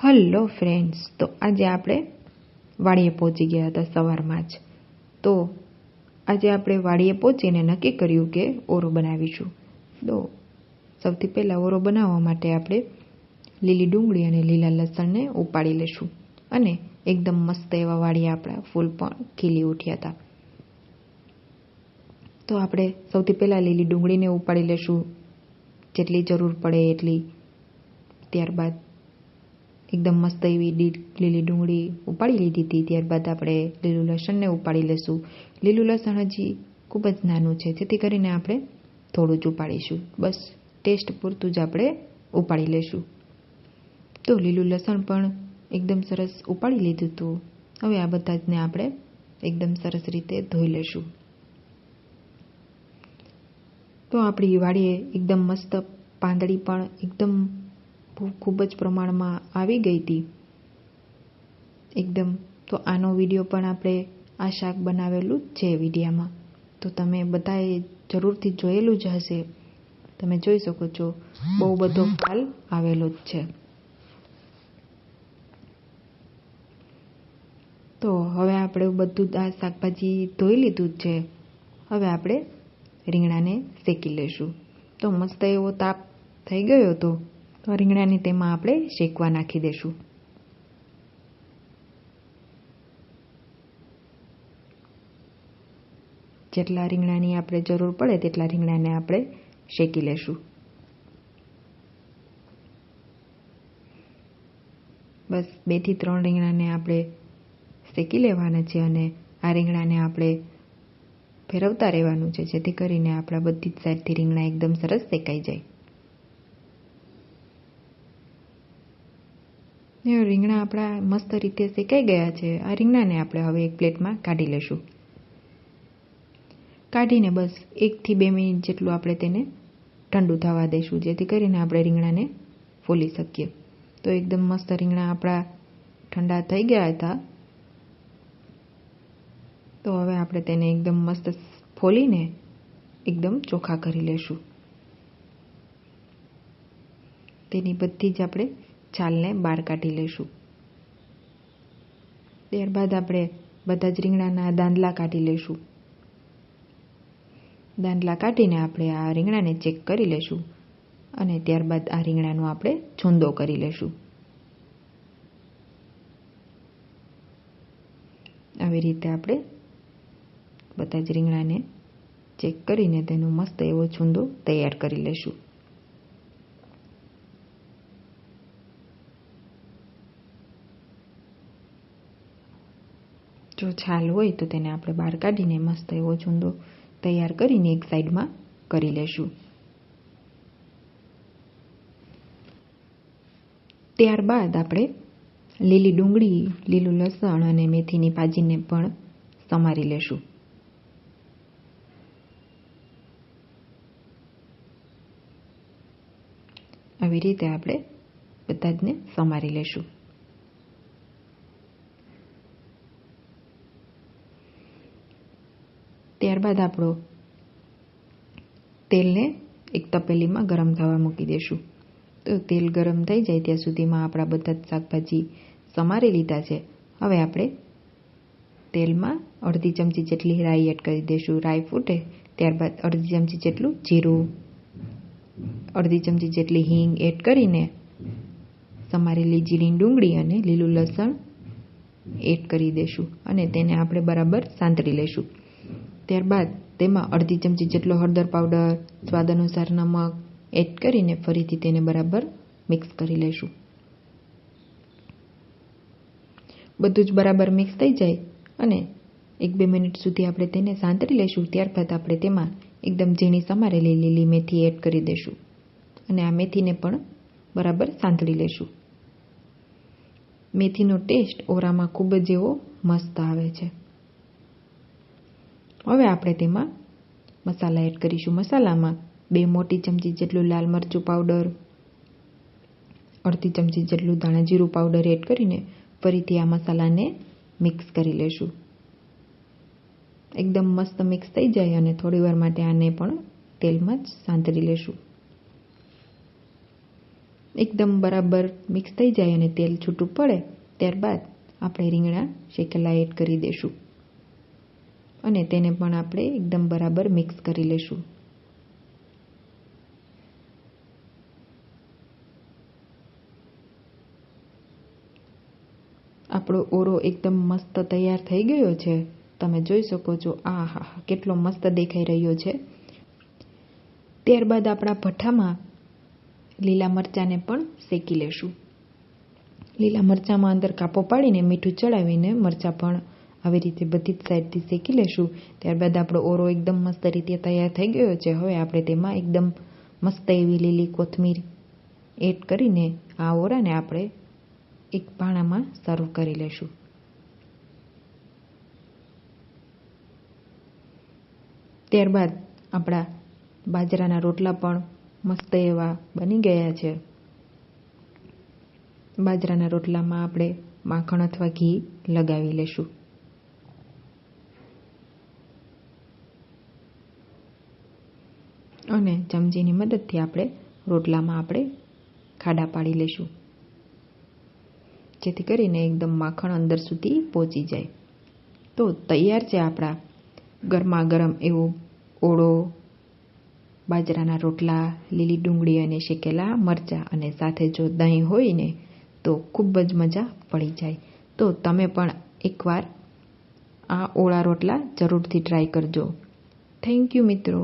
Hello friends, તો આજે આપણે વાડીએ પહોંચી ગયા હતા સવારમાં જ. તો આજે આપણે વાડીએ પહોંચીને નક્કી કર્યું કે ઓરો બનાવીશું. તો સૌથી પહેલાં ઓરો બનાવવા માટે આપણે લીલી ડુંગળી અને લીલા લસણને ઉપાડી લેશું. અને એકદમ મસ્ત એવા વાડીએ આપણા ફૂલ પણ ખીલી ઉઠ્યા હતા. તો આપણે સૌથી પહેલાં લીલી ડુંગળીને ઉપાડી લેશું, જેટલી જરૂર પડે એટલી. ત્યારબાદ એકદમ મસ્ત એવી લીલી ડુંગળી ઉપાડી લીધી હતી. ત્યારબાદ આપણે લીલું લસણને ઉપાડી લેશું. લીલું લસણ હજી ખૂબ જ નાનું છે, જેથી કરીને આપણે થોડું જ ઉપાડીશું. બસ ટેસ્ટ પૂરતું જ આપણે ઉપાડી લેશું. તો લીલું લસણ પણ એકદમ સરસ ઉપાડી લીધું હતું. હવે આ બધા જને આપણે એકદમ સરસ રીતે ધોઈ લેશું. તો આપણી વાડીએ એકદમ મસ્ત પાંદડી પણ એકદમ ખૂબ જ પ્રમાણમાં આવી ગઈ હતી એકદમ. તો આનો વિડીયો પણ આપણે આ શાક બનાવેલું જ છે વિડીયામાં, તો તમે બધાએ જરૂરથી જોયેલું જ હશે. તમે જોઈ શકો છો, બહુ બધો ફાલ આવેલો જ છે. તો હવે આપણે બધું આ શાકભાજી ધોઈ લીધું જ છે. હવે આપણે રીંગણાને શેકી લેશું. તો મસ્ત એવો તાપ થઈ ગયો હતો, તો રીંગણાને તેમાં આપણે શેકવા નાખી દઈશું. જેટલા રીંગણાની આપણે જરૂર પડે તેટલા રીંગણાને આપણે શેકી લેશું. બસ 2 થી 3 રીંગણાને આપણે શેકી લેવાના છે અને આ રીંગણાને આપણે ફેરવતા રહેવાનું છે, જેથી કરીને આપણા બધી જ સાઈડથી રીંગણા એકદમ સરસ શેકાઈ જાય. રીંગણા આપણા મસ્ત રીતે શેકાઈ ગયા છે. આ રીંગણાને આપણે હવે એક પ્લેટમાં કાઢી લેશું. કાઢીને બસ 1 થી 2 મિનિટ જેટલું આપણે તેને ઠંડુ થવા દઈશું, જેથી કરીને આપણે રીંગણાને ફોલી શકીએ. તો એકદમ મસ્ત રીંગણા આપણા ઠંડા થઈ ગયા હતા. તો હવે આપણે તેને એકદમ મસ્ત ફોલીને એકદમ ચોખ્ખા કરી લેશું. તેની બધી જ આપણે છાલને બહાર કાઢી લેશું. ત્યારબાદ આપણે બધા જ રીંગણાના દાંડલા કાઢી લેશું. દાંડલા કાઢીને આપણે આ રીંગણાને ચેક કરી લેશું અને ત્યારબાદ આ રીંગણાનો આપણે છૂંદો કરી લેશું. આવી રીતે આપણે બધા જ રીંગણાને ચેક કરીને તેનો મસ્ત એવો છૂંદો તૈયાર કરી લેશું. જો છાલ હોય તો તેને આપણે બહાર કાઢીને મસ્ત એવો છૂંદો તૈયાર કરીને એક સાઈડમાં કરી લેશું. ત્યારબાદ આપણે લીલી ડુંગળી, લીલું લસણ અને મેથીની ભાજીને પણ સમારી લેશું. આવી રીતે આપણે બધા જને સમારી લેશું. ત્યારબાદ આપણો તેલને એક તપેલીમાં ગરમ થવા મૂકી દઈશું. તો તેલ ગરમ થઈ જાય ત્યાં સુધીમાં આપણા બધા જ શાકભાજી સમારી લીધા છે. હવે આપણે તેલમાં અડધી ચમચી જેટલી રાઈ એડ કરી દઈશું. રાઈ ફૂટે ત્યારબાદ અડધી ચમચી જેટલું જીરું, અડધી ચમચી જેટલી હિંગ એડ કરીને સમારેલી જીરી ડુંગળી અને લીલું લસણ એડ કરી દઈશું અને તેને આપણે બરાબર સાંતળી લઈશું. ત્યારબાદ તેમાં અડધી ચમચી જેટલો હળદર પાવડર, સ્વાદ અનુસાર નમક એડ કરીને ફરીથી તેને બરાબર મિક્સ કરી લઈશું. બધું જ બરાબર મિક્સ થઈ જાય અને 1-2 મિનિટ સુધી આપણે તેને સાંતળી લઈશું. ત્યારબાદ આપણે તેમાં એકદમ ઝીણી સમારેલી લીલી મેથી એડ કરી દઈશું અને આ મેથીને પણ બરાબર સાંતળી લઈશું. મેથીનો ટેસ્ટ ઓરામાં ખૂબ જ એવો મસ્ત આવે છે. હવે આપણે તેમાં મસાલા એડ કરીશું. મસાલામાં 2 મોટી ચમચી જેટલું લાલ મરચું પાવડર, અડધી ચમચી જેટલું ધાણા જીરું પાવડર એડ કરીને ફરીથી આ મસાલાને મિક્સ કરી લેશું. એકદમ મસ્ત મિક્સ થઈ જાય અને થોડી વાર માટે આને પણ તેલમાં જ સાંતળી લેશું. એકદમ બરાબર મિક્સ થઈ જાય અને તેલ છૂટું પડે ત્યારબાદ આપણે રીંગણા શેકેલા એડ કરી દઈશું અને તેને પણ આપણે એકદમ બરાબર મિક્સ કરી લઈશું. આપણો ઓરો એકદમ મસ્ત તૈયાર થઈ ગયો છે. તમે જોઈ શકો છો. આહા, કેટલો મસ્ત દેખાઈ રહ્યો છે. ત્યારબાદ આપણા ભઠ્ઠામાં લીલા મરચાંને પણ શેકી લેશું. લીલા મરચાંમાં અંદર કાપો પાડીને મીઠું ચડાવીને મરચાં પણ આવી રીતે બધી જ સાઈડથી શેકી લેશું. ત્યારબાદ આપણો ઓરો એકદમ મસ્ત રીતે તૈયાર થઈ ગયો છે. હવે આપણે તેમાં એકદમ મસ્ત એવી લીલી કોથમીર એડ કરીને આ ઓરાને આપણે એક ભાણામાં સર્વ કરી લેશું. ત્યારબાદ આપણા બાજરાના રોટલા પણ મસ્ત એવા બની ગયા છે. બાજરાના રોટલામાં આપણે માખણ અથવા ઘી લગાવી લેશું. અને ચમચીની મદદથી આપણે રોટલામાં આપણે ખાડા પાડી લેશું, જેથી કરીને એકદમ માખણ અંદર સુધી પહોંચી જાય. તો તૈયાર છે આપણા ગરમા ગરમ એવો ઓળો, બાજરાના રોટલા, લીલી ડુંગળી અને શેકેલા મરચાં, અને સાથે જો દહીં હોય ને તો ખૂબ જ મજા પડી જાય. તો તમે પણ એકવાર આ ઓળા રોટલા જરૂરથી ટ્રાય કરજો. થેન્ક યુ મિત્રો.